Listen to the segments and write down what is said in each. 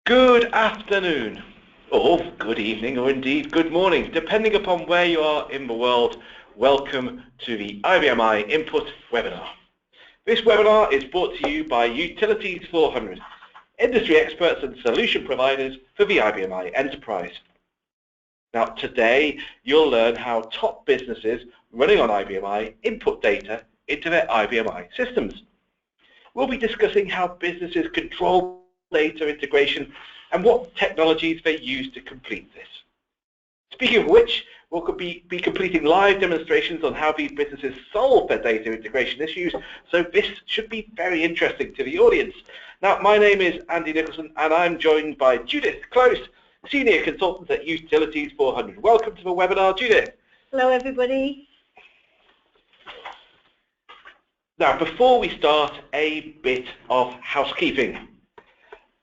Good afternoon, or good evening, or indeed good morning, depending upon where you are in the world. Welcome to the IBM Input webinar. This webinar is brought to you by Utilities 400, industry experts and solution providers for the IBM Enterprise. Now today you'll learn how top businesses running on IBM input data into their IBM systems. We'll be discussing how businesses control data integration and what technologies they use to complete this. Speaking of which, we'll be completing live demonstrations on how these businesses solve their data integration issues, so this should be very interesting to the audience. Now, my name is Andy Nicholson, and I'm joined by Judith Close, Senior Consultant at Utilities 400. Welcome to the webinar, Judith. Hello, everybody. Now, before we start, a bit of housekeeping.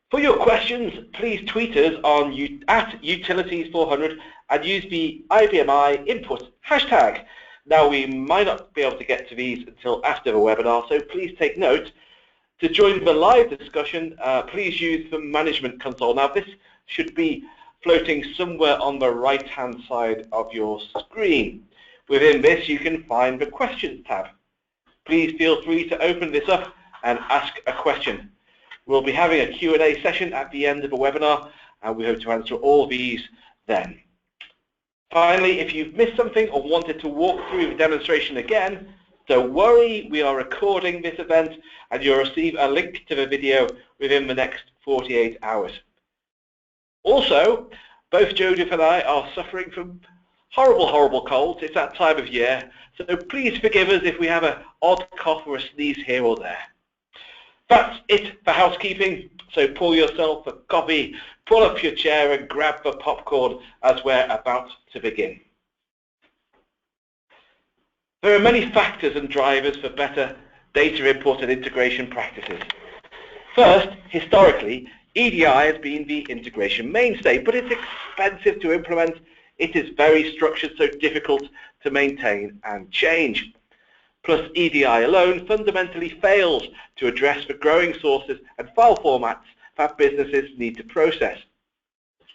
For your questions, please tweet us on @Utilities400 and use the IBM input hashtag. Now, we might not be able to get to these until after the webinar, so please take note. To join the live discussion, please use the management console. Now, this should be floating somewhere on the right-hand side of your screen. Within this, you can find the questions tab. Please feel free to open this up and ask a question. We'll be having a Q&A session at the end of the webinar, and we hope to answer all these then. Finally, if you've missed something or wanted to walk through the demonstration again, don't worry, we are recording this event and you'll receive a link to the video within the next 48 hours. Also, both Judith and I are suffering from horrible colds. It's that time of year, so please forgive us if we have an odd cough or a sneeze here or there. That's it for housekeeping, so pour yourself a coffee, pull up your chair and grab the popcorn as we're about to begin. There are many factors and drivers for better data import and integration practices. First, historically, EDI has been the integration mainstay, but it's expensive to implement. It is very structured, so difficult to maintain and change. Plus, EDI alone fundamentally fails to address the growing sources and file formats that businesses need to process.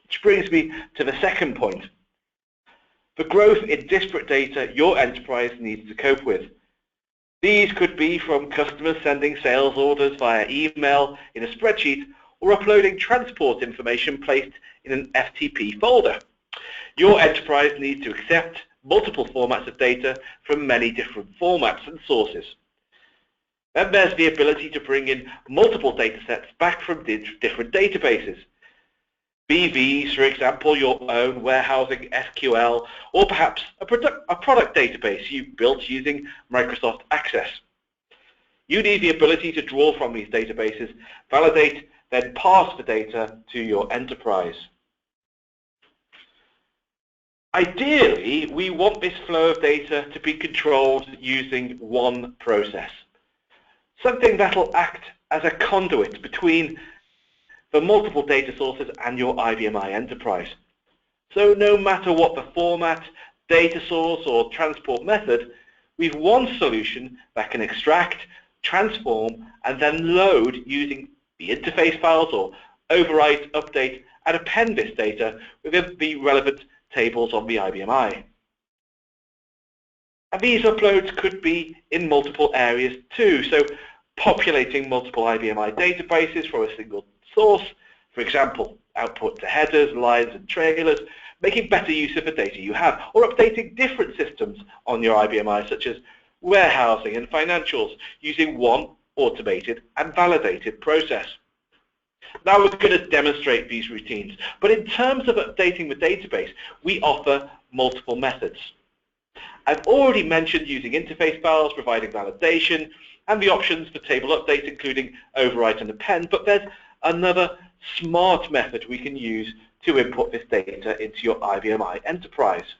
Which brings me to the second point. The growth in disparate data your enterprise needs to cope with. These could be from customers sending sales orders via email in a spreadsheet or uploading transport information placed in an FTP folder. Your enterprise needs to accept multiple formats of data from many different formats and sources. Then there's the ability to bring in multiple data sets back from different databases. BVs, for example, your own warehousing SQL, or perhaps a product database you built using Microsoft Access. You need the ability to draw from these databases, validate, then pass the data to your enterprise. Ideally, we want this flow of data to be controlled using one process, something that will act as a conduit between the multiple data sources and your IBM enterprise. So no matter what the format, data source, or transport method, we've one solution that can extract, transform, and then load using the interface files or overwrite, update, and append this data within the relevant tables on the IBM. And these uploads could be in multiple areas too, so populating multiple IBM databases from a single source, for example, output to headers, lines, and trailers, making better use of the data you have, or updating different systems on your IBM, such as warehousing and financials, using one automated and validated process. Now we're going to demonstrate these routines, but in terms of updating the database, we offer multiple methods. I've already mentioned using interface files, providing validation, and the options for table updates, including overwrite and append, but there's another smart method we can use to input this data into your IBM enterprise.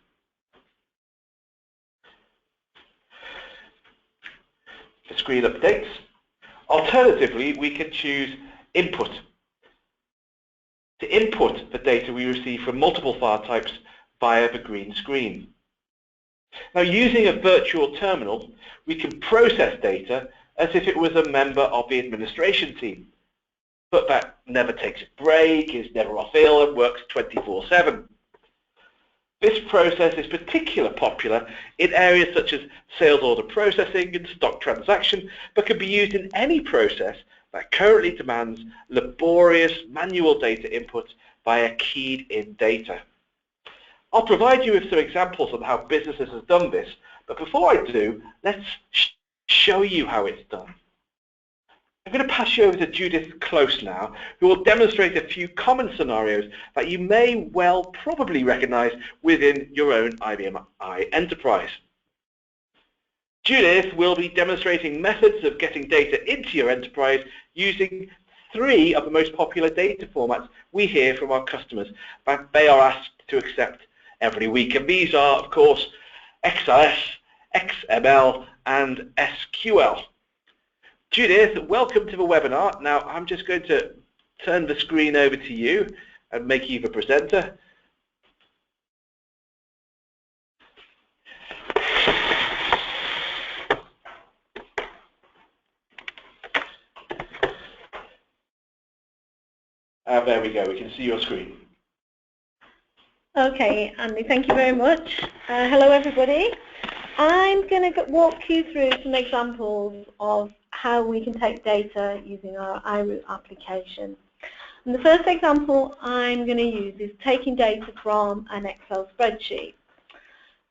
The screen updates. Alternatively, we can choose input. To input the data we receive from multiple file types via the green screen. Now, using a virtual terminal, we can process data as if it was a member of the administration team. but that never takes a break, is never off ill, and works 24/7. This process is particularly popular in areas such as sales order processing and stock transaction, but can be used in any process that currently demands laborious manual data input via keyed-in data. I'll provide you with some examples of how businesses have done this, but before I do, let's show you how it's done. I'm going to pass you over to Judith Close now, who will demonstrate a few common scenarios that you may well probably recognize within your own IBM I enterprise. Judith will be demonstrating methods of getting data into your enterprise using 3 of the most popular data formats we hear from our customers that they are asked to accept every week. And these are, of course, XLS, XML, and SQL. Judith, welcome to the webinar. Now, I'm just going to turn the screen over to you and make you the presenter. There we go, we can see your screen. Okay, Andy, thank you very much. Hello, everybody. I'm going to walk you through some examples of how we can take data using our iRoot application. And the first example I'm going to use is taking data from an Excel spreadsheet.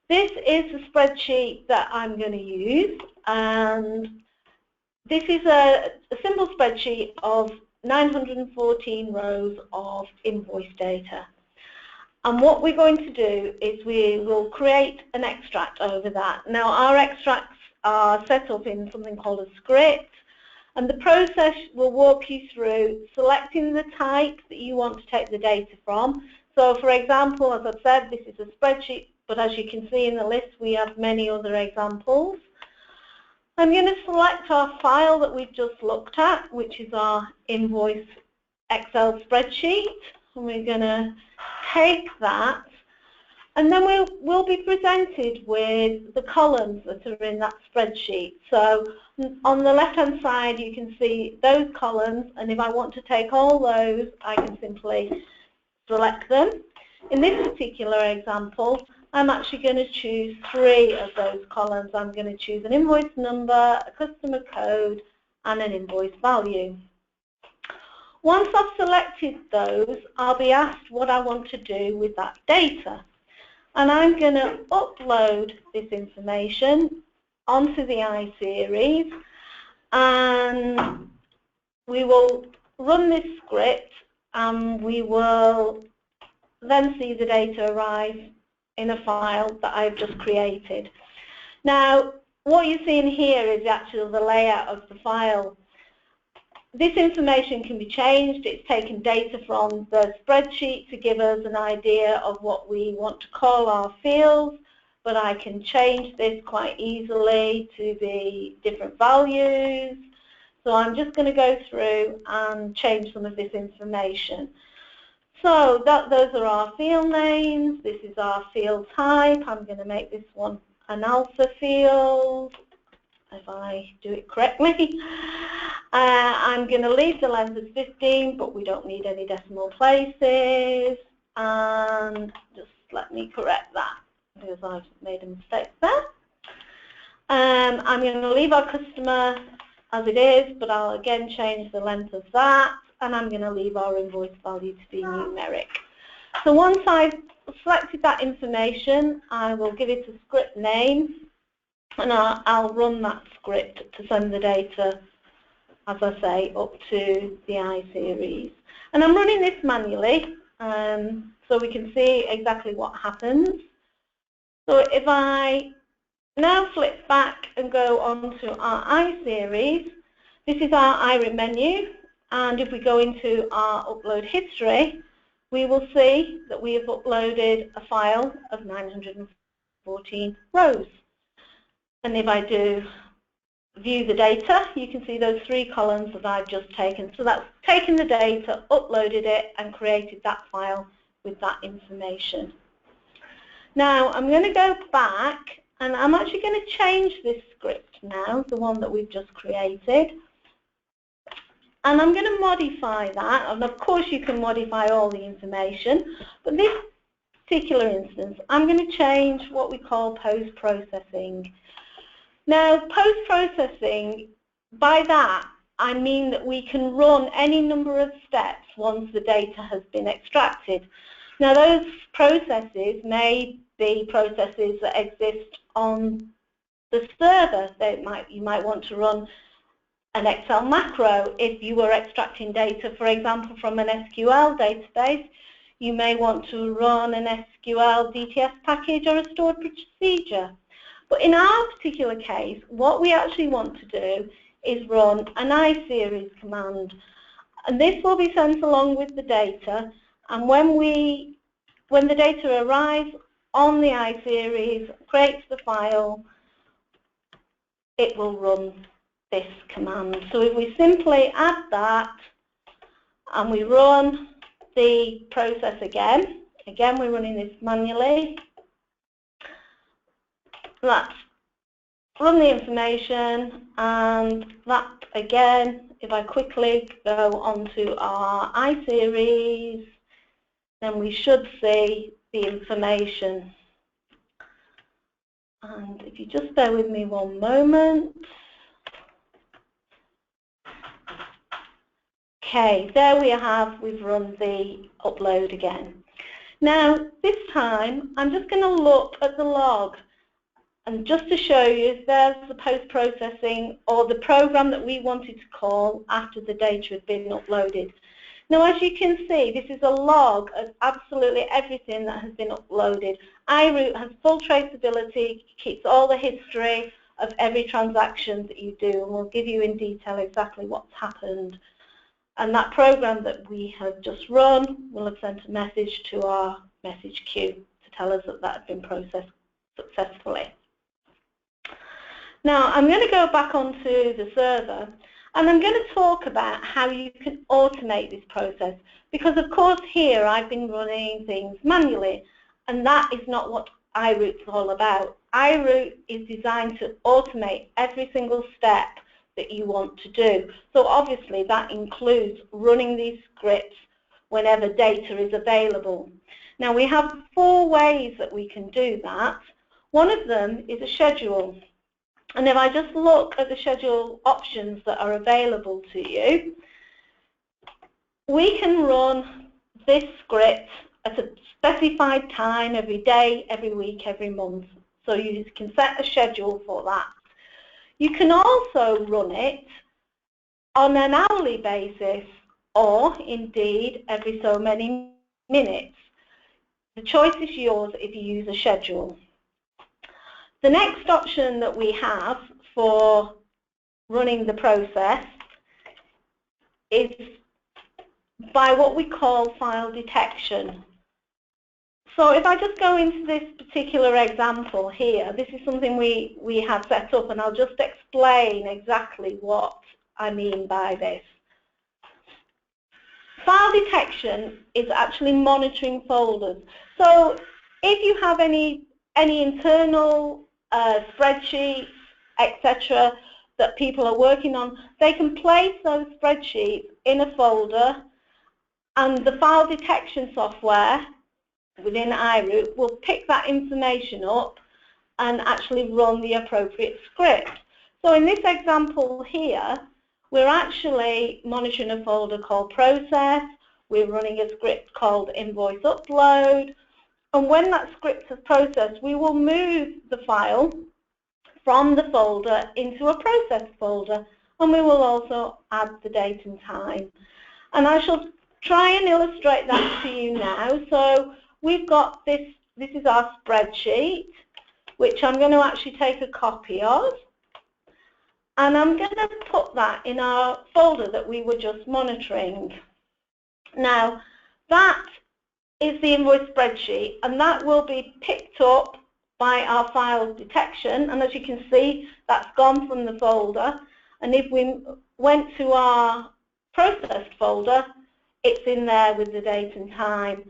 This is the spreadsheet that I'm going to use, and this is a simple spreadsheet of 914 rows of invoice data. And what we're going to do is we will create an extract over that. Now, our extracts are set up in something called a script, and the process will walk you through selecting the type that you want to take the data from. So, for example, as I've said, this is a spreadsheet, but as you can see in the list, we have many other examples. I'm going to select our file that we've just looked at, which is our invoice Excel spreadsheet, and we're going to take that, and then we'll be presented with the columns that are in that spreadsheet. So on the left-hand side, you can see those columns, and if I want to take all those, I can simply select them. In this particular example, I'm actually going to choose 3 of those columns. I'm going to choose an invoice number, a customer code, and an invoice value. Once I've selected those, I'll be asked what I want to do with that data. And I'm going to upload this information onto the iSeries, and we will run this script, and we will then see the data arrive in a file that I've just created. Now, what you're seeing here is actually the layout of the file. This information can be changed. It's taken data from the spreadsheet to give us an idea of what we want to call our fields, but I can change this quite easily to be different values. So I'm just going to go through and change some of this information. So those are our field names. This is our field type. I'm going to make this one an alpha field, if I do it correctly. I'm going to leave the length as 15, but we don't need any decimal places. And just let me correct that because I've made a mistake there. I'm going to leave our customer as it is, but I'll again change the length of that. And I'm going to leave our invoice value to be numeric. So once I've selected that information, I will give it a script name, and I'll run that script to send the data, as I say, up to the iSeries. And I'm running this manually, so we can see exactly what happens. So if I now flip back and go onto our iSeries, this is our iRoot menu. And if we go into our upload history, we will see that we have uploaded a file of 914 rows. And if I do view the data, you can see those 3 columns that I've just taken. So that's taken the data, uploaded it, and created that file with that information. Now I'm going to go back, and I'm actually going to change this script now, the one that we've just created. And I'm going to modify that, and of course you can modify all the information, but this particular instance, I'm going to change what we call post-processing. Now, post-processing, by that, I mean that we can run any number of steps once the data has been extracted. Now, those processes may be processes that exist on the server. You might want to run an Excel macro if you were extracting data, for example, from an SQL database. You may want to run an SQL DTS package or a stored procedure. But in our particular case, what we actually want to do is run an iSeries command. And this will be sent along with the data, and when the data arrives on the iSeries, creates the file, it will run this command. So if we simply add that and we run the process again we're running this manually, let's run the information, and that again, if I quickly go onto our iSeries, then we should see the information. And if you just bear with me one moment. Okay, there we have, we've run the upload again. Now, this time, I'm just going to look at the log, and just to show you, there's the post-processing, or the program that we wanted to call after the data had been uploaded. Now, as you can see, this is a log of absolutely everything that has been uploaded. iRoot has full traceability, keeps all the history of every transaction that you do, and we'll give you in detail exactly what's happened. And that program that we have just run will have sent a message to our message queue to tell us that that had been processed successfully. Now, I'm going to go back onto the server, and I'm going to talk about how you can automate this process, because of course here I've been running things manually, and that is not what iRoot is all about. iRoot is designed to automate every single step that you want to do. So obviously that includes running these scripts whenever data is available. Now, we have 4 ways that we can do that. One of them is a schedule. And if I just look at the schedule options that are available to you, we can run this script at a specified time every day, every week, every month. So you can set a schedule for that. You can also run it on an hourly basis, or indeed every so many minutes. The choice is yours if you use a schedule. The next option that we have for running the process is by what we call file detection. So if I just go into this particular example here, this is something we have set up, and I'll just explain exactly what I mean by this. File detection is actually monitoring folders. So if you have any internal spreadsheets, etc., that people are working on, they can place those spreadsheets in a folder, and the file detection software within iRoot will pick that information up and actually run the appropriate script. So in this example here, we're actually monitoring a folder called process, we're running a script called invoice upload, and when that script is processed, we will move the file from the folder into a process folder, and we will also add the date and time. And I shall try and illustrate that to you now. So we've got this is our spreadsheet, which I'm going to actually take a copy of, and I'm going to put that in our folder that we were just monitoring. Now, that is the invoice spreadsheet, and that will be picked up by our file detection, and as you can see, that's gone from the folder, and if we went to our processed folder, it's in there with the date and time.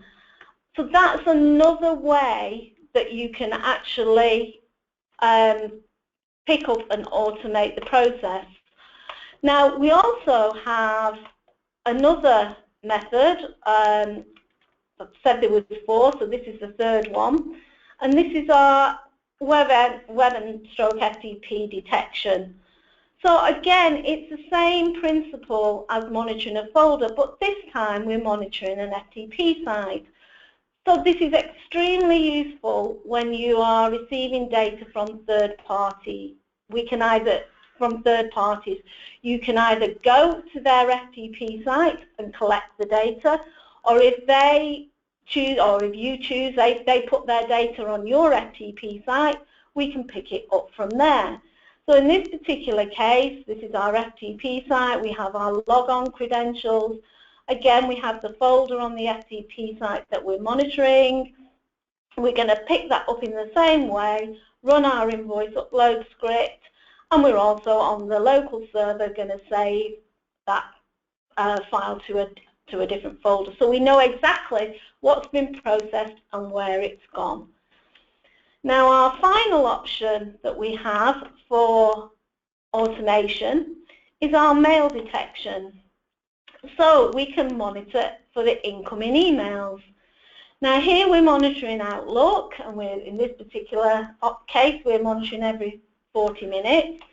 So that's another way that you can actually pick up and automate the process. Now, we also have another method. I've said there was 4, so this is the third one. And this is our web and stroke FTP detection. So again, it's the same principle as monitoring a folder, but this time we're monitoring an FTP site. So this is extremely useful when you are receiving data from third parties. From third parties, you can either go to their FTP site and collect the data, or if they choose, or if you choose, they put their data on your FTP site, we can pick it up from there. So in this particular case, this is our FTP site, we have our logon credentials. Again, we have the folder on the FTP site that we're monitoring. We're going to pick that up in the same way, run our invoice upload script, and we're also on the local server going to save that file to a different folder. So we know exactly what's been processed and where it's gone. Now, our final option that we have for automation is our mail detection. So we can monitor for the incoming emails. Now here we're monitoring Outlook, and in this particular case we're monitoring every 40 minutes.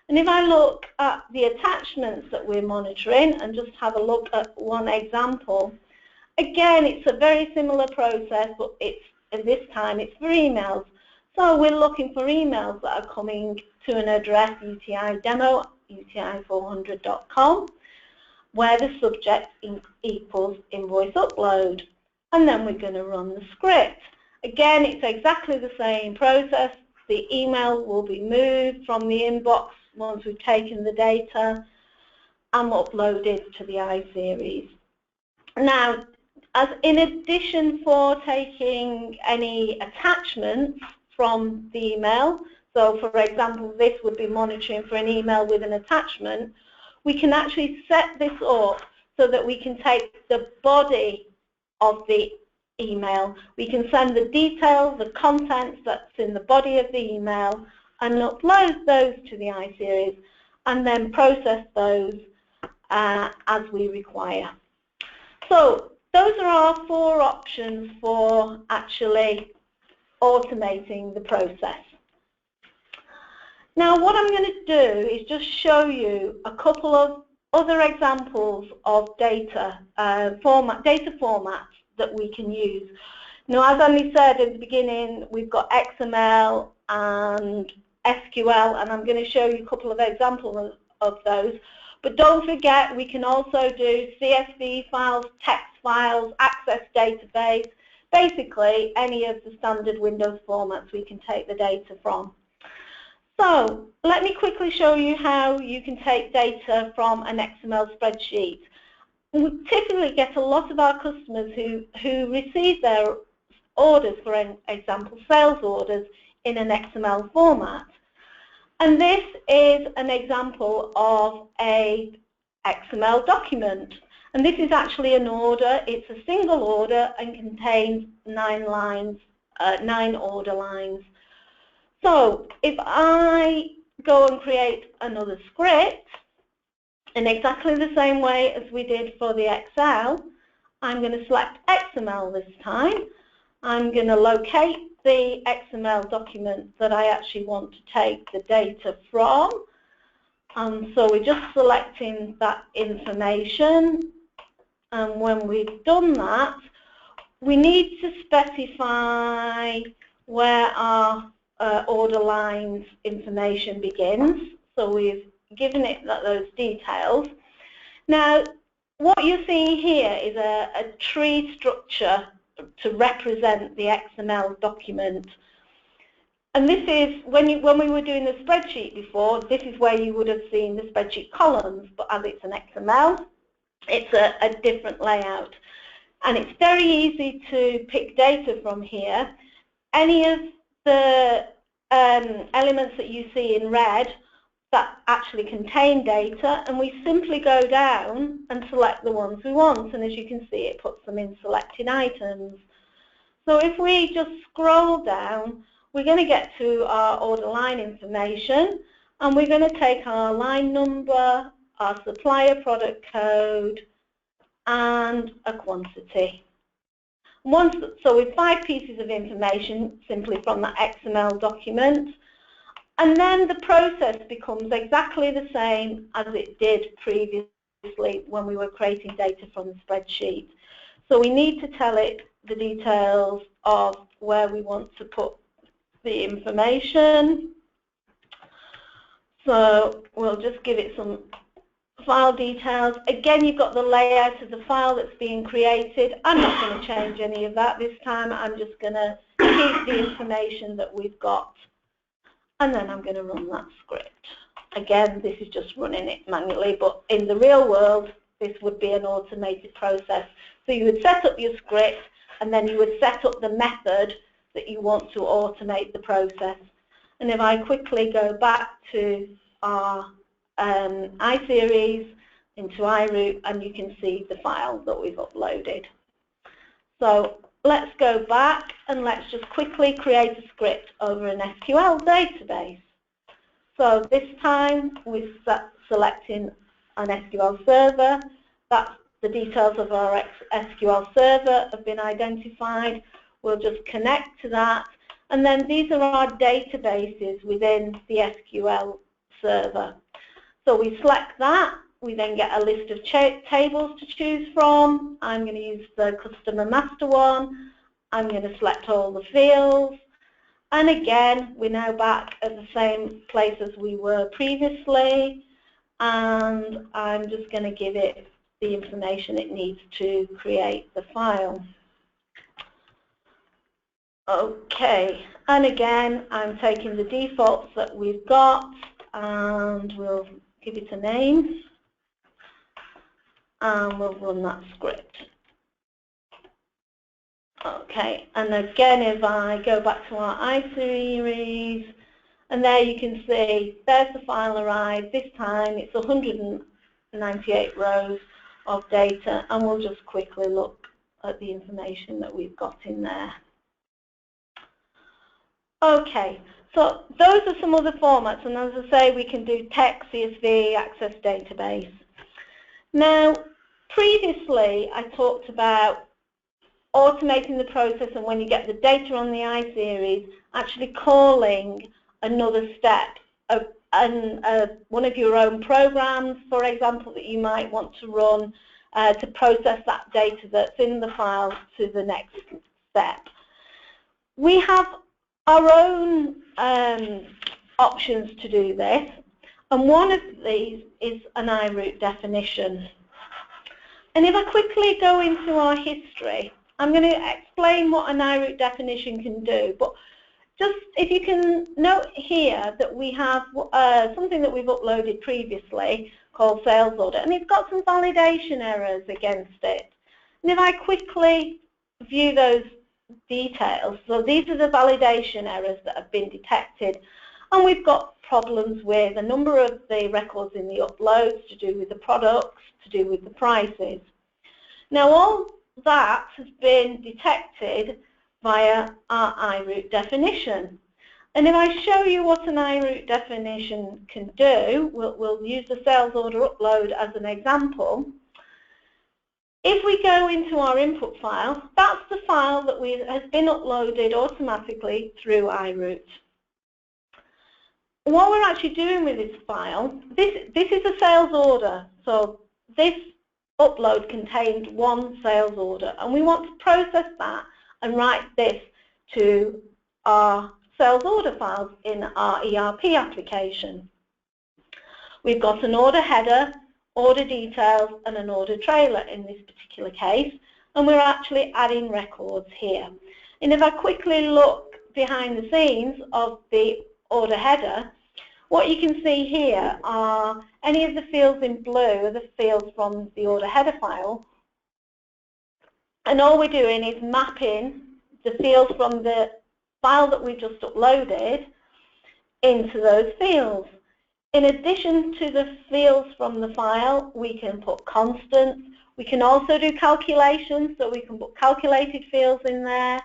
And if I look at the attachments that we're monitoring and just have a look at one example, again it's a very similar process, but this time it's for emails. So we're looking for emails that are coming to an address UTI-demo, uti400.com, where the subject equals invoice upload. And then we're going to run the script. Again, it's exactly the same process. The email will be moved from the inbox once we've taken the data and uploaded to the iSeries. Now, as in addition for taking any attachments from the email, so for example, this would be monitoring for an email with an attachment, we can actually set this up so that we can take the body of the email. We can send the details, the contents that's in the body of the email, and upload those to the iSeries, and then process those as we require. So those are our 4 options for actually automating the process. Now what I'm going to do is just show you a couple of other examples of data formats that we can use. Now, as Andy said at the beginning, we've got XML and SQL, and I'm going to show you a couple of examples of those. But don't forget, we can also do CSV files, text files, Access database, basically any of the standard Windows formats we can take the data from. So let me quickly show you how you can take data from an XML spreadsheet. We typically get a lot of our customers who receive their orders, for example, sales orders, in an XML format. And this is an example of a XML document. And this is actually an order. It's a single order and contains 9 lines, 9 order lines. So if I go and create another script, in exactly the same way as we did for the Excel, I'm going to select XML this time. I'm going to locate the XML document that I actually want to take the data from. So we're just selecting that information. And when we've done that, we need to specify where our order lines information begins. So we've given it those details. Now, what you're seeing here is a tree structure to represent the XML document. And this is, when we were doing the spreadsheet before, this is where you would have seen the spreadsheet columns, but as it's an XML, it's a different layout. And it's very easy to pick data from here. Any of the elements that you see in red that actually contain data, and we simply go down and select the ones we want, and as you can see, it puts them in selected items. So if we just scroll down, we're going to get to our order line information, and we're going to take our line number, our supplier product code, and a quantity. So with 5 pieces of information simply from that XML document, and then the process becomes exactly the same as it did previously when we were creating data from the spreadsheet. So we need to tell it the details of where we want to put the information. So we'll just give it some file details. Again, you've got the layout of the file that's being created. I'm not going to change any of that this time. I'm just going to keep the information that we've got. And then I'm going to run that script. Again, this is just running it manually, but in the real world, this would be an automated process. So you would set up your script, and then you would set up the method that you want to automate the process. And if I quickly go back to our iSeries into iRoot, and you can see the file that we've uploaded. So let's go back and let's just quickly create a script over an SQL database. So this time we're selecting an SQL server. That's the details of our SQL server have been identified. We'll just connect to that. And then these are our databases within the SQL server. So we select that. We then get a list of tables to choose from. I'm going to use the customer master one. I'm going to select all the fields. And again, we're now back at the same place as we were previously. And I'm just going to give it the information it needs to create the file. Okay, and again, I'm taking the defaults that we've got, and we'll give it a name, and we'll run that script. Okay, and again, if I go back to our iSeries, and there you can see there's the file arrived. This time it's 198 rows of data, and we'll just quickly look at the information that we've got in there. Okay, so those are some other formats, and as I say, we can do text, CSV, Access Database. Now, previously I talked about automating the process, and when you get the data on the iSeries, actually calling another step, one of your own programs, for example, that you might want to run to process that data that's in the file to the next step. We have our own options to do this, and one of these is an iRoot definition. And if I quickly go into our history, I'm going to explain what an iRoot definition can do, but just if you can note here that we have something that we've uploaded previously called sales order, and it's got some validation errors against it. And if I quickly view those details, so these are the validation errors that have been detected, and we've got problems with a number of the records in the uploads to do with the products, to do with the prices. Now all that has been detected via our iRoot definition. And if I show you what an iRoot definition can do, we'll use the sales order upload as an example. If we go into our input file, that's the file that has been uploaded automatically through iRoot. What we're actually doing with this file, this is a sales order, so this upload contained one sales order, and we want to process that and write this to our sales order files in our ERP application. We've got an order header, order details, and an order trailer in this particular case, and we're actually adding records here. And if I quickly look behind the scenes of the order header, what you can see here are any of the fields in blue are the fields from the order header file, and all we're doing is mapping the fields from the file that we just uploaded into those fields. In addition to the fields from the file, we can put constants. We can also do calculations, so we can put calculated fields in there.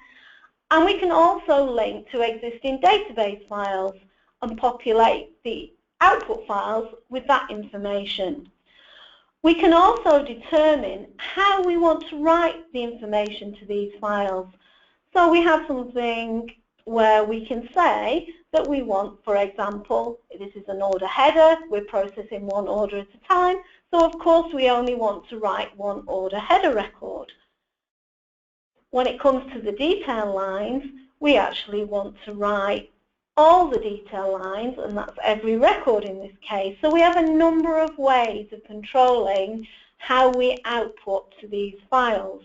And we can also link to existing database files and populate the output files with that information. We can also determine how we want to write the information to these files. So we have something where we can say that we want, for example, this is an order header, we're processing one order at a time, so of course we only want to write one order header record. When it comes to the detail lines, we actually want to write all the detail lines, and that's every record in this case. So we have a number of ways of controlling how we output to these files.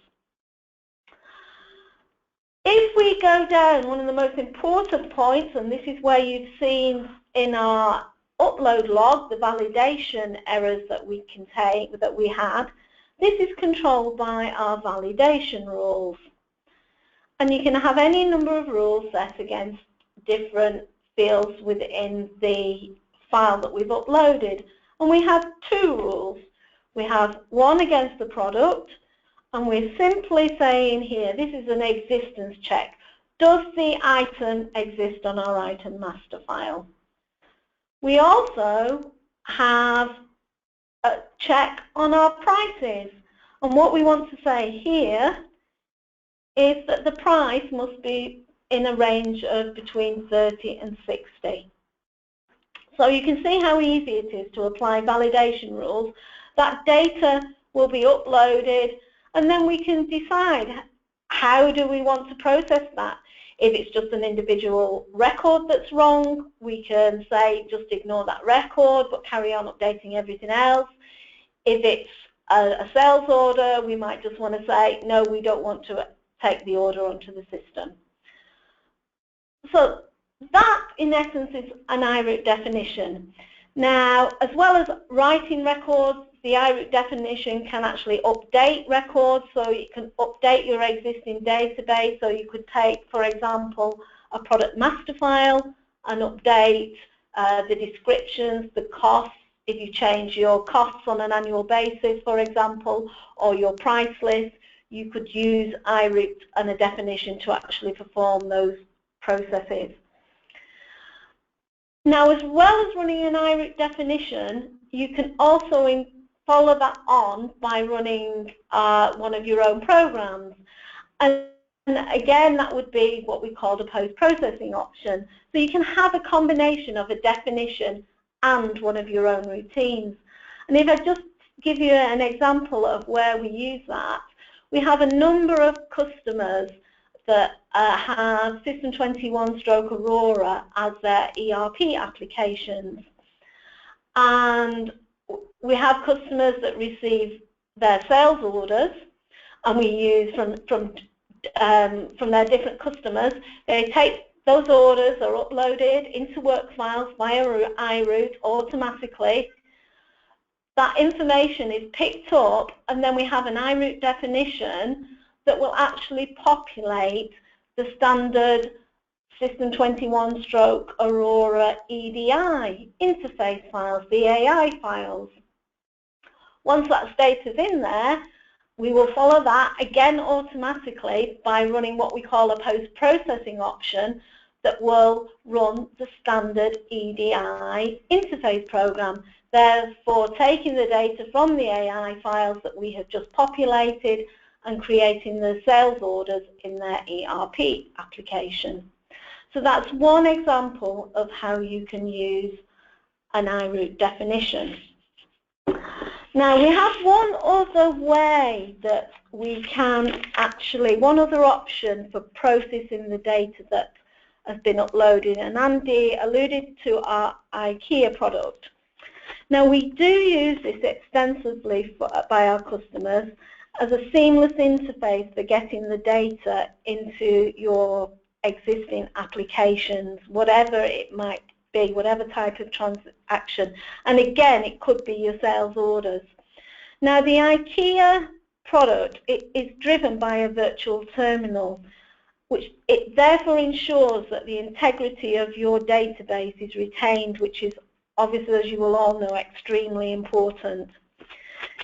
If we go down, one of the most important points, and this is where you've seen in our upload log the validation errors that we contain, that we had, this is controlled by our validation rules. And you can have any number of rules set against different fields within the file that we've uploaded. And we have two rules. We have one against the product, and we're simply saying here, this is an existence check. Does the item exist on our item master file? We also have a check on our prices. And what we want to say here is that the price must be in a range of between 30 and 60. So you can see how easy it is to apply validation rules. That data will be uploaded, and then we can decide how do we want to process that. If it's just an individual record that's wrong, we can say just ignore that record but carry on updating everything else. If it's a sales order, we might just want to say, no, we don't want to take the order onto the system. So that, in essence, is an IROOT definition. Now, as well as writing records, the IROOT definition can actually update records, so it can update your existing database. So you could take, for example, a product master file and update the descriptions, the costs, if you change your costs on an annual basis, for example, or your price list, you could use IROOT and a definition to actually perform those processes. Now, as well as running an IROOT definition, you can also follow that on by running one of your own programs. And again, that would be what we call the post-processing option. So you can have a combination of a definition and one of your own routines. And if I just give you an example of where we use that, we have a number of customers that have System 21/Aurora as their ERP applications. And we have customers that receive their sales orders, and we use from their different customers. They take those orders are uploaded into work files via IROOT automatically. That information is picked up, and then we have an IROOT definition that will actually populate the standard System 21/Aurora EDI interface files, the AI files. Once that data is in there, we will follow that again automatically by running what we call a post-processing option that will run the standard EDI interface program, therefore taking the data from the AI files that we have just populated and creating the sales orders in their ERP application. So that's one example of how you can use an IROOT definition. Now we have one other way that we can actually, one other option for processing the data that has been uploaded, and Andy alluded to our IKEA product. Now we do use this extensively by our customers as a seamless interface for getting the data into your existing applications, whatever it might be, whatever type of transaction. And again, it could be your sales orders. Now the IKEA product, it is driven by a virtual terminal, which it therefore ensures that the integrity of your database is retained, which is obviously, as you will all know, extremely important.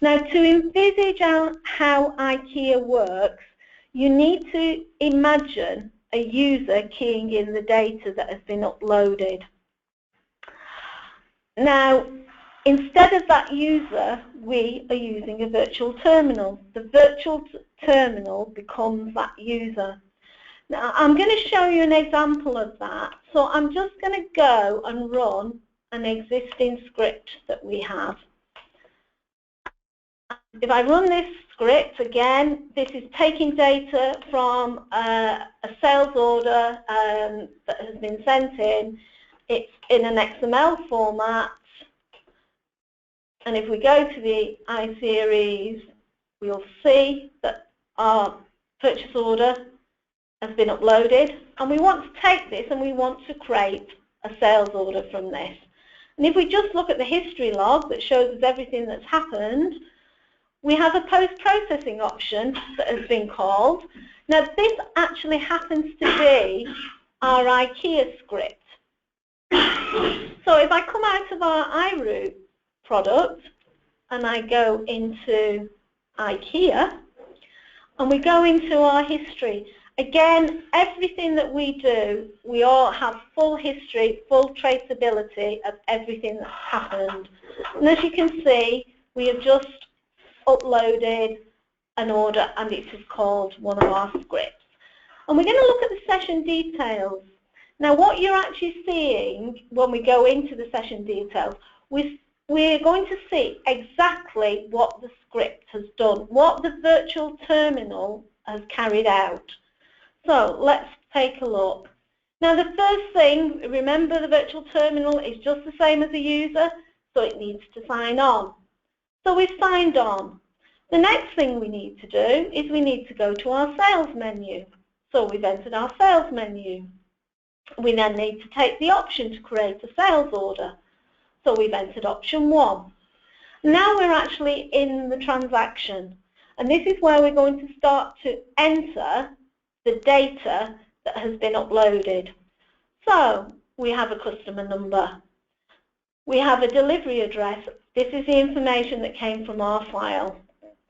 Now, to envisage how IKEA works, you need to imagine a user keying in the data that has been uploaded. Now, Instead of that user, we are using a virtual terminal. The virtual terminal becomes that user. Now, I'm going to show you an example of that. So I'm just going to go and run an existing script that we have. If I run this script, again, this is taking data from a sales order that has been sent in. It's in an XML format. And if we go to the iSeries, we'll see that our purchase order has been uploaded. And we want to take this and we want to create a sales order from this. And if we just look at the history log that shows us everything that's happened, we have a post-processing option that has been called. Now this actually happens to be our IKEA script. So if I come out of our iRoute product and I go into IKEA and we go into our history, again, everything that we do, we all have full history, full traceability of everything that's happened. And as you can see, we have just uploaded an order and it is called one of our scripts. And we're going to look at the session details. Now what you're actually seeing when we go into the session details, we're going to see exactly what the script has done, what the virtual terminal has carried out. So let's take a look. Now the first thing, remember the virtual terminal is just the same as a user, so it needs to sign on. So we've signed on. The next thing we need to do is we need to go to our sales menu. So we've entered our sales menu. We then need to take the option to create a sales order. So we've entered option 1. Now we're actually in the transaction. And this is where we're going to start to enter the data that has been uploaded. So we have a customer number. We have a delivery address. This is the information that came from our file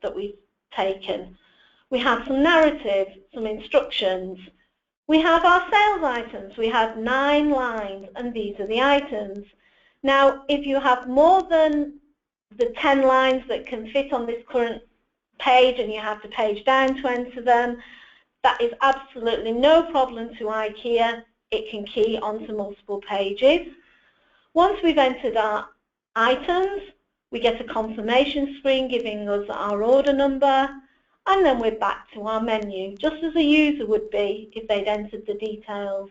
that we've taken. We have some narrative, some instructions. We have our sales items. We have 9 lines, and these are the items. Now, if you have more than the 10 lines that can fit on this current page and you have to page down to enter them, that is absolutely no problem to IKEA. It can key onto multiple pages. Once we've entered our items, we get a confirmation screen giving us our order number, and then we're back to our menu, just as a user would be if they'd entered the details.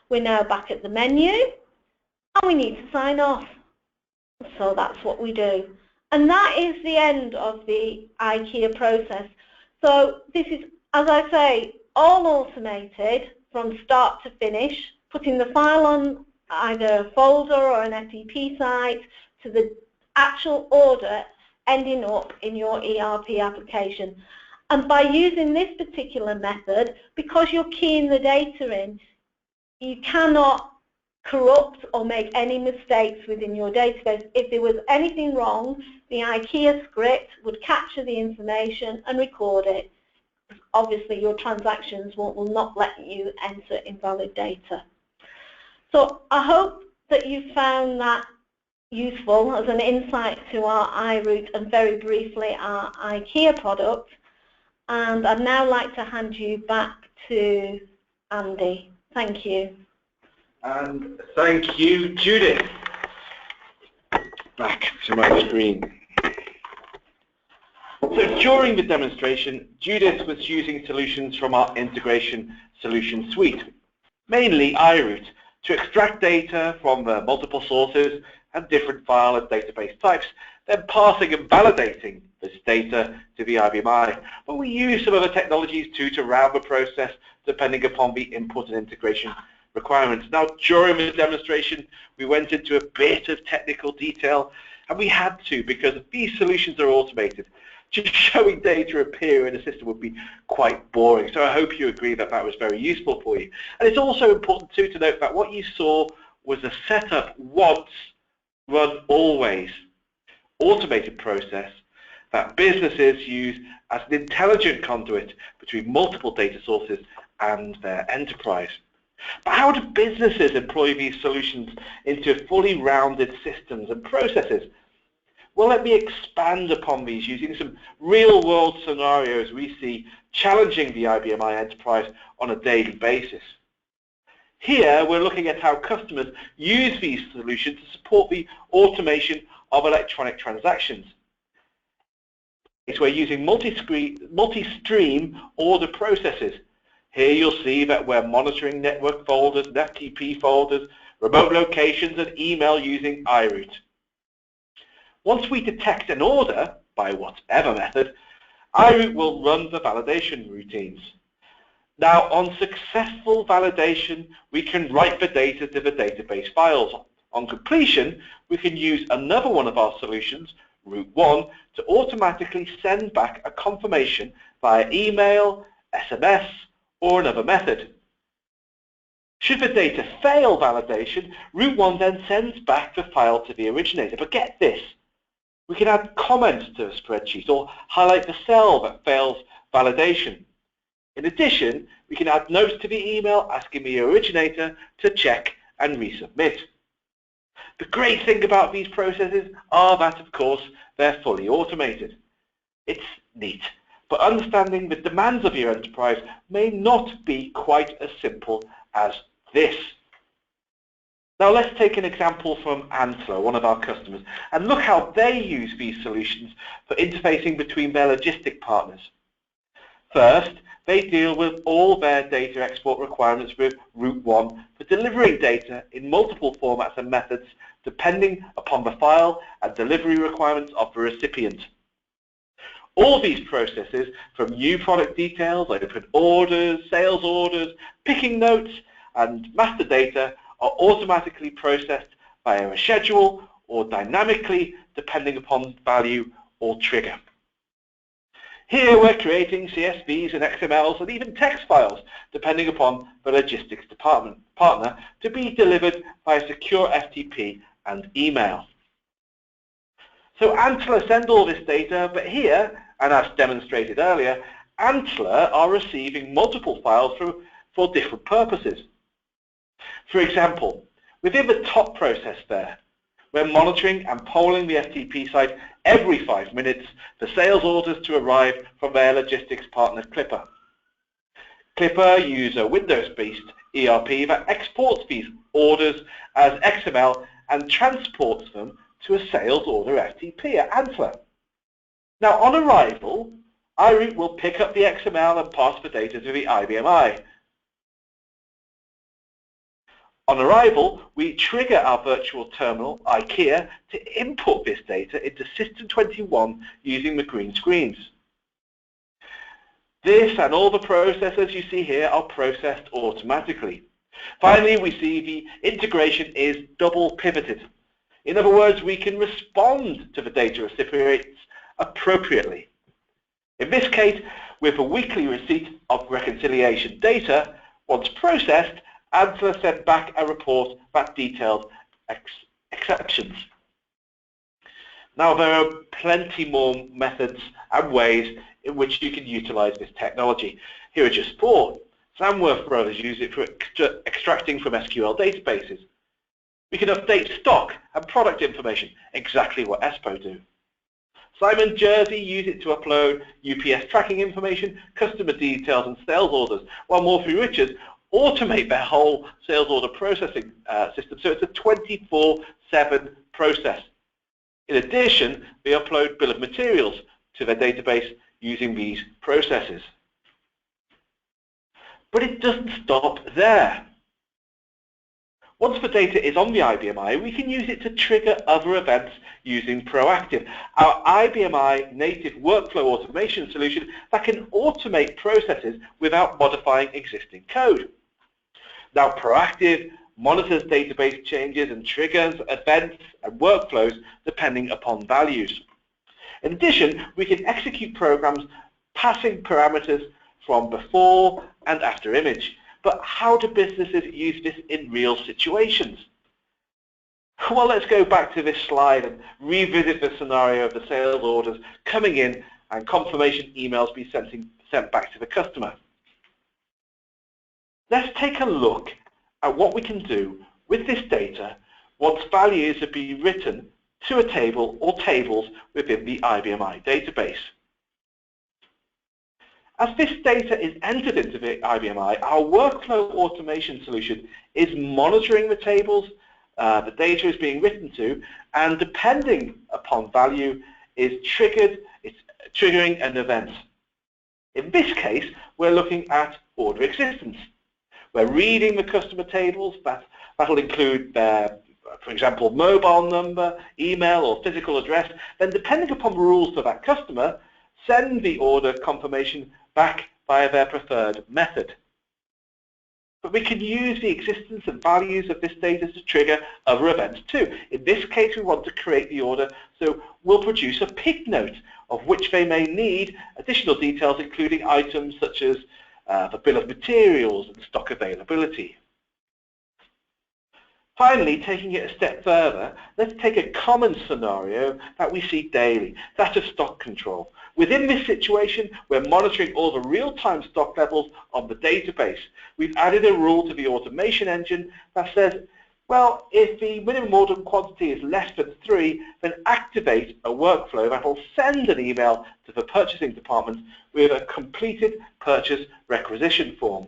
We're now back at the menu, and we need to sign off. So that's what we do. And that is the end of the IKEA process. So this is, as I say, all automated from start to finish, putting the file on either a folder or an FTP site to the actual order ending up in your ERP application. And by using this particular method, because you're keying the data in, you cannot corrupt or make any mistakes within your database. If there was anything wrong, the IKEA script would capture the information and record it. Obviously, your transactions will not let you enter invalid data. So I hope that you found that useful as an insight to our iRoute and very briefly our IKEA product. And I'd now like to hand you back to Andy. Thank you. And thank you, Judith. Back to my screen. So during the demonstration, Judith was using solutions from our integration solution suite, mainly iRoute, to extract data from the multiple sources and different file and database types, then passing and validating this data to the IBM. But we use some other technologies too to round the process depending upon the input and integration requirements. Now, during the demonstration, we went into a bit of technical detail, and we had to because these solutions are automated. Just showing data appear in a system would be quite boring. So I hope you agree that that was very useful for you. And it's also important too to note that what you saw was a setup once, run always automated process that businesses use as an intelligent conduit between multiple data sources and their enterprise. But how do businesses employ these solutions into fully rounded systems and processes? Well, let me expand upon these using some real-world scenarios we see challenging the IBM I enterprise on a daily basis. Here, we're looking at how customers use these solutions to support the automation of electronic transactions. We're using multi-stream order processes. Here you'll see that we're monitoring network folders and FTP folders, remote locations, and email using iRoute. Once we detect an order, by whatever method, iRoute will run the validation routines. Now, on successful validation, we can write the data to the database files. On completion, we can use another one of our solutions, Route 1, to automatically send back a confirmation via email, SMS, or another method. Should the data fail validation, Route 1 then sends back the file to the originator. But get this, we can add comments to a spreadsheet or highlight the cell that fails validation. In addition, we can add notes to the email asking the originator to check and resubmit. The great thing about these processes are that, of course, they're fully automated. It's neat, but understanding the demands of your enterprise may not be quite as simple as this. Now let's take an example from Antler, one of our customers, and look how they use these solutions for interfacing between their logistic partners. First, they deal with all their data export requirements with Route 1 for delivering data in multiple formats and methods depending upon the file and delivery requirements of the recipient. All these processes, from new product details, open orders, sales orders, picking notes, and master data, are automatically processed via a schedule or dynamically depending upon value or trigger. Here we're creating CSVs and XMLs and even text files depending upon the logistics partner to be delivered by a secure FTP and email. So Antler send all this data, but here, and as demonstrated earlier, Antler are receiving multiple files for different purposes. For example, within the top process there, we're monitoring and polling the FTP site every 5 minutes for sales orders to arrive from their logistics partner Clipper. Clipper use a Windows-based ERP that exports these orders as XML and transports them to a sales order FTP at Antler. Now on arrival, iRoute will pick up the XML and pass the data to the IBM I. On arrival, we trigger our virtual terminal, IKEA, to input this data into System 21 using the green screens. This and all the processes you see here are processed automatically. Finally, we see the integration is double pivoted. In other words, we can respond to the data recipients appropriately. In this case, with a weekly receipt of reconciliation data, once processed, Antler sent back a report that detailed exceptions. Now there are plenty more methods and ways in which you can utilize this technology. Here are just 4. Samworth Brothers use it for extracting from SQL databases. We can update stock and product information, exactly what ESPO do. Simon Jersey use it to upload UPS tracking information, customer details and sales orders, while Morphy Richards automate their whole sales order processing system, so it's a 24/7 process. In addition, they upload bill of materials to their database using these processes. But it doesn't stop there. Once the data is on the IBM I, we can use it to trigger other events using Proactive, our IBM I native workflow automation solution that can automate processes without modifying existing code. Now, Proactive monitors database changes and triggers events and workflows depending upon values. In addition, we can execute programs passing parameters from before and after image. But how do businesses use this in real situations? Well, let's go back to this slide and revisit the scenario of the sales orders coming in and confirmation emails being sent back to the customer. Let's take a look at what we can do with this data once values have been written to a table or tables within the IBMI database. As this data is entered into the IBMI, our workflow automation solution is monitoring the tables the data is being written to, and depending upon value, it's triggering an event. In this case, we're looking at order existence. We're reading the customer tables. That'll include their, for example, mobile number, email, or physical address. Then, depending upon the rules for that customer, send the order confirmation back via their preferred method. But we can use the existence and values of this data to trigger other events too. In this case, we want to create the order, so we'll produce a pick note of which they may need additional details, including items such as the bill of materials and stock availability. Finally, taking it a step further, let's take a common scenario that we see daily, that of stock control. Within this situation, we're monitoring all the real-time stock levels on the database. We've added a rule to the automation engine that says, well, if the minimum order quantity is less than 3, then activate a workflow that will send an email to the purchasing department with a completed purchase requisition form.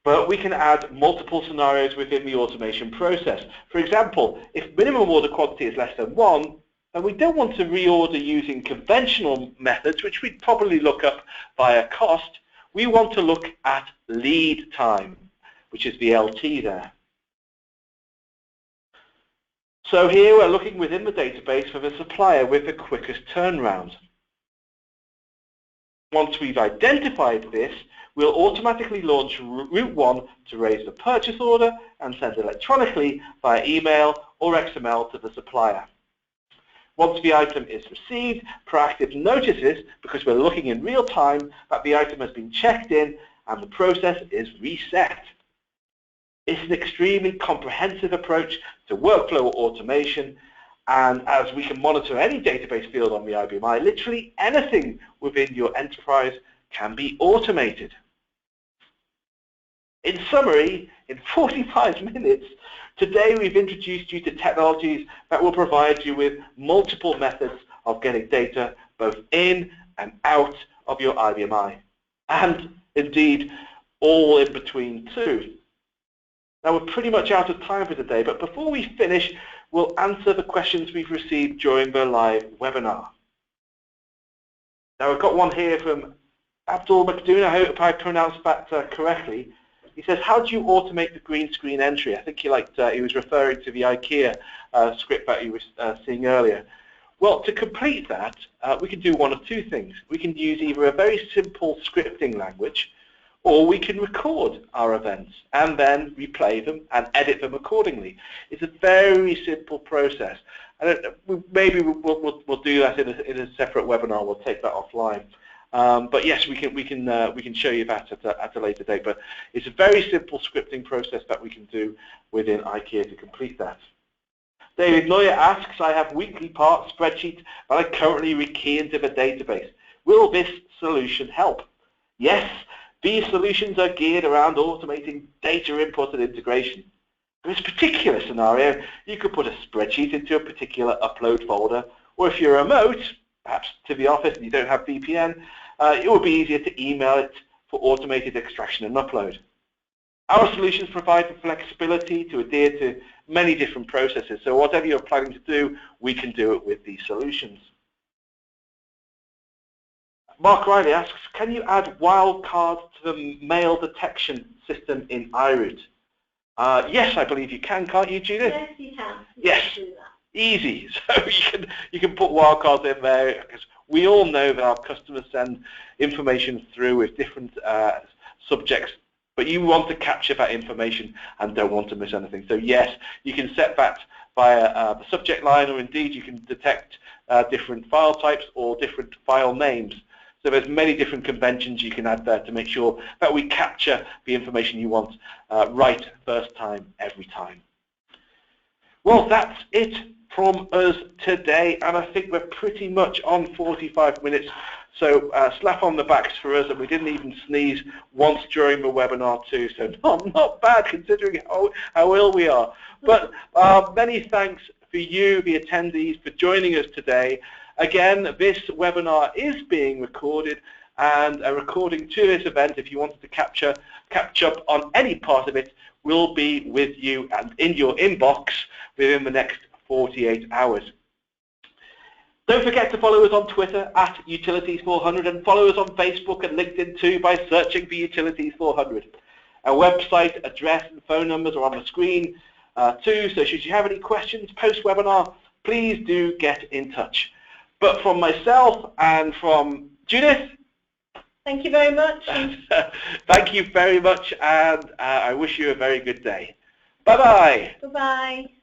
But we can add multiple scenarios within the automation process. For example, if minimum order quantity is less than 1, then we don't want to reorder using conventional methods, which we'd probably look up via cost. We want to look at lead time, which is the LT there. So here we're looking within the database for the supplier with the quickest turnaround. Once we've identified this, we'll automatically launch Route 1 to raise the purchase order and send electronically via email or XML to the supplier. Once the item is received, Proactive notices, because we're looking in real time, that the item has been checked in and the process is reset. It's an extremely comprehensive approach to workflow automation, and as we can monitor any database field on the IBMI, literally anything within your enterprise can be automated. In summary, in 45 minutes, today we've introduced you to technologies that will provide you with multiple methods of getting data both in and out of your IBMI, and indeed all in between too. Now we're pretty much out of time for today, but before we finish, we'll answer the questions we've received during the live webinar. Now I've got one here from Abdul Makdoon. I hope I pronounced that correctly. He says, how do you automate the green screen entry? I think he was referring to the IKEA script that you were seeing earlier. Well, to complete that, we can do one of two things. We can use either a very simple scripting language, or we can record our events and then replay them and edit them accordingly. It's a very simple process. And maybe we'll do that in a separate webinar. We'll take that offline. But yes, we can show you that at a later date. But it's a very simple scripting process that we can do within IKEA to complete that. David Neuer asks, I have weekly part spreadsheet that I currently rekey into the database. Will this solution help? Yes, these solutions are geared around automating data input and integration. In this particular scenario, you could put a spreadsheet into a particular upload folder, or if you're remote, perhaps to the office and you don't have VPN, it would be easier to email it for automated extraction and upload. Our solutions provide the flexibility to adhere to many different processes, so whatever you're planning to do, we can do it with these solutions. Mark Riley asks, can you add wildcards to the mail detection system in iRoute? Yes, I believe you can, can't you, Judith? Yes, you can. Yes, easy. So you can put wildcards in there, because we all know that our customers send information through with different subjects, but you want to capture that information and don't want to miss anything. So yes, you can set that via the subject line, or indeed you can detect different file types or different file names. So there's many different conventions you can add there to make sure that we capture the information you want right first time, every time. Well, that's it from us today, and I think we're pretty much on 45 minutes. So slap on the backs for us, and we didn't even sneeze once during the webinar too, so not bad considering how ill we are. But many thanks for you, the attendees, for joining us today. Again, this webinar is being recorded, and a recording to this event, if you wanted to catch up on any part of it, will be with you and in your inbox within the next 48 hours. Don't forget to follow us on Twitter @Utilities400 and follow us on Facebook and LinkedIn too by searching for Utilities400. Our website address and phone numbers are on the screen too, so should you have any questions post-webinar, please do get in touch. But from myself and from Judith, thank you very much. Thank you very much, and I wish you a very good day. Bye-bye. Bye-bye.